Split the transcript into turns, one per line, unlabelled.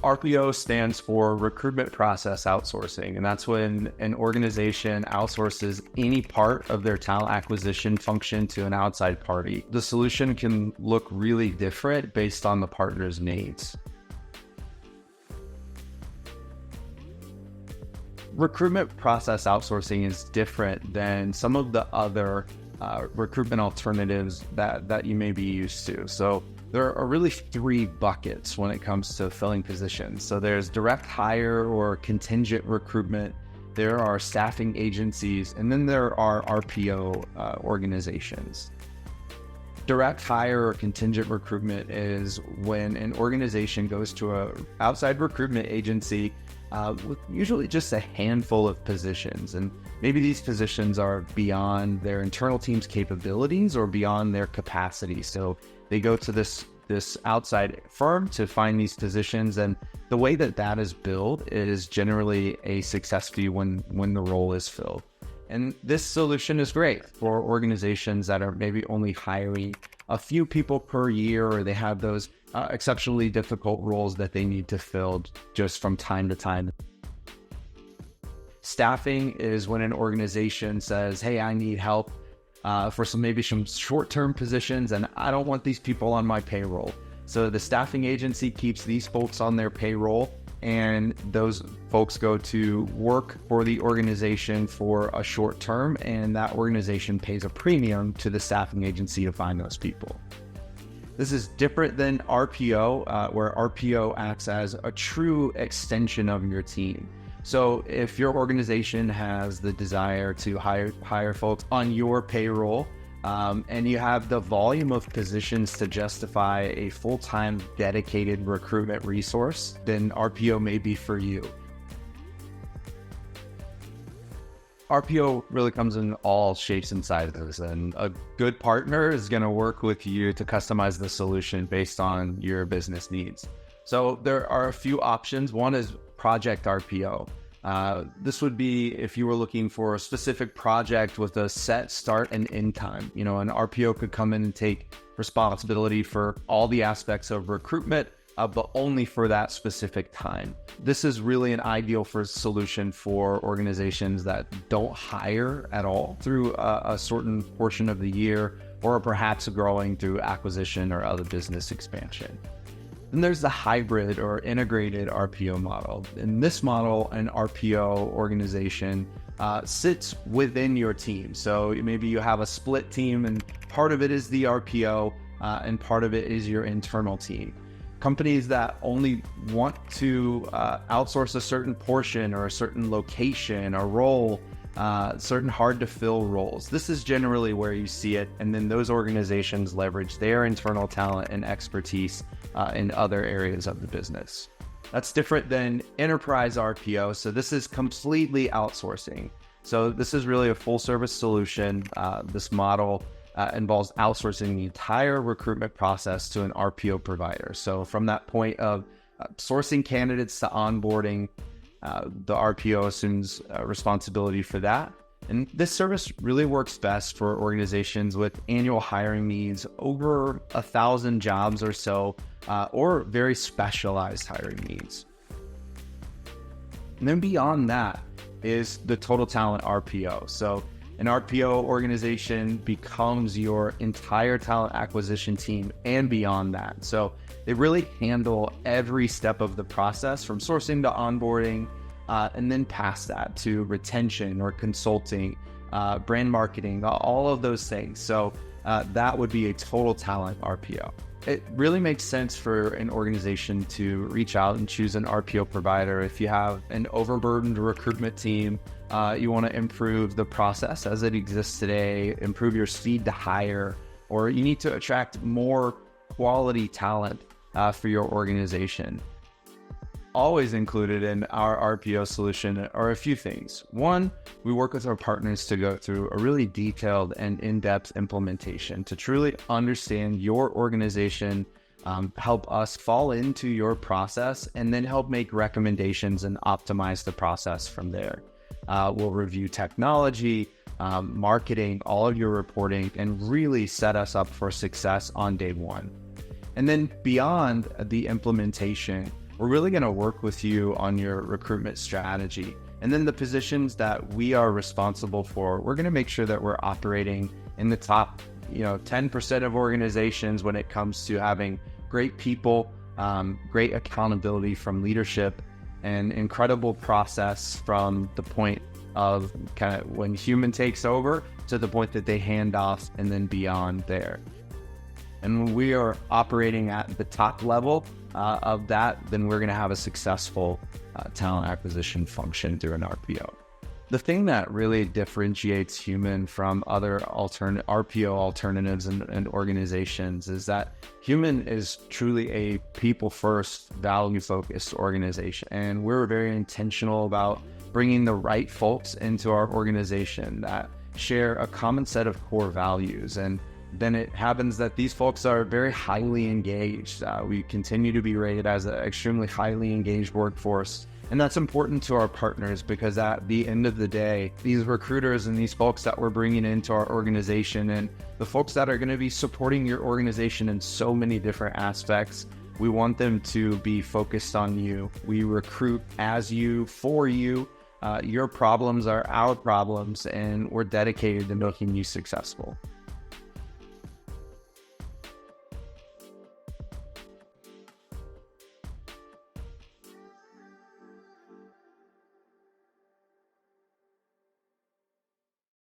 RPO stands for Recruitment Process Outsourcing, and that's when an organization outsources any part of their talent acquisition function to an outside party. The solution can look really different based on the partner's needs. Recruitment process outsourcing is different than some of the other recruitment alternatives that you may be used to. So there are really three buckets when it comes to filling positions. So there's direct hire or contingent recruitment, there are staffing agencies, and then there are RPO organizations. Direct hire or contingent recruitment is when an organization goes to an outside recruitment agency with usually just a handful of positions. And maybe these positions are beyond their internal team's capabilities or beyond their capacity. So they go to this outside firm to find these positions. And the way that is billed is generally a success fee when the role is filled. And this solution is great for organizations that are maybe only hiring a few people per year, or they have those exceptionally difficult roles that they need to fill just from time to time. Staffing is when an organization says, hey, I need help for some short-term positions, and I don't want these people on my payroll. So the staffing agency keeps these folks on their payroll, and those folks go to work for the organization for a short term, and that organization pays a premium to the staffing agency to find those people. This is different than RPO, where RPO acts as a true extension of your team. So if your organization has the desire to hire folks on your payroll, and you have the volume of positions to justify a full-time dedicated recruitment resource, then RPO may be for you. RPO really comes in all shapes and sizes, and a good partner is going to work with you to customize the solution based on your business needs. So there are a few options. One is project RPO. This would be if you were looking for a specific project with a set start and end time. An RPO could come in and take responsibility for all the aspects of recruitment, but only for that specific time. This is really an ideal solution for organizations that don't hire at all through a certain portion of the year, or perhaps growing through acquisition or other business expansion. Then there's the hybrid or integrated RPO model. In this model, an RPO organization sits within your team. So maybe you have a split team, and part of it is the RPO and part of it is your internal team. Companies that only want to outsource a certain portion or a certain location or role, certain hard to fill roles. This is generally where you see it. And then those organizations leverage their internal talent and expertise in other areas of the business. That's different than enterprise RPO. So this is completely outsourcing. So this is really a full service solution. This model involves outsourcing the entire recruitment process to an RPO provider. So from that point of sourcing candidates to onboarding, the RPO assumes responsibility for that. And this service really works best for organizations with annual hiring needs over 1,000 jobs or so, or very specialized hiring needs. And then beyond that is the total talent RPO. So an RPO organization becomes your entire talent acquisition team and beyond that. So they really handle every step of the process from sourcing to onboarding, and then past that to retention or consulting, brand marketing, all of those things. So that would be a total talent RPO. It really makes sense for an organization to reach out and choose an RPO provider if you have an overburdened recruitment team. You want to improve the process as it exists today, improve your speed to hire, or you need to attract more quality talent for your organization. Always included in our RPO solution are a few things. One, we work with our partners to go through a really detailed and in-depth implementation to truly understand your organization, help us fall into your process, and then help make recommendations and optimize the process from there. We'll review technology, marketing, all of your reporting, and really set us up for success on day one. And then beyond the implementation, we're really going to work with you on your recruitment strategy. And then the positions that we are responsible for, we're going to make sure that we're operating in the top 10% of organizations when it comes to having great people, great accountability from leadership, and incredible process from the point of kind of when human takes over to the point that they hand off and then beyond there. And when we are operating at the top level of that, then we're going to have a successful talent acquisition function through an RPO. The thing that really differentiates Hueman from other RPO alternatives and organizations is that Hueman is truly a people-first, value-focused organization. And we're very intentional about bringing the right folks into our organization that share a common set of core values. And then it happens that these folks are very highly engaged. We continue to be rated as an extremely highly engaged workforce. And that's important to our partners because at the end of the day, these recruiters and these folks that we're bringing into our organization and the folks that are going to be supporting your organization in so many different aspects, we want them to be focused on you. We recruit as you, for you. Your problems are our problems, and we're dedicated to making you successful.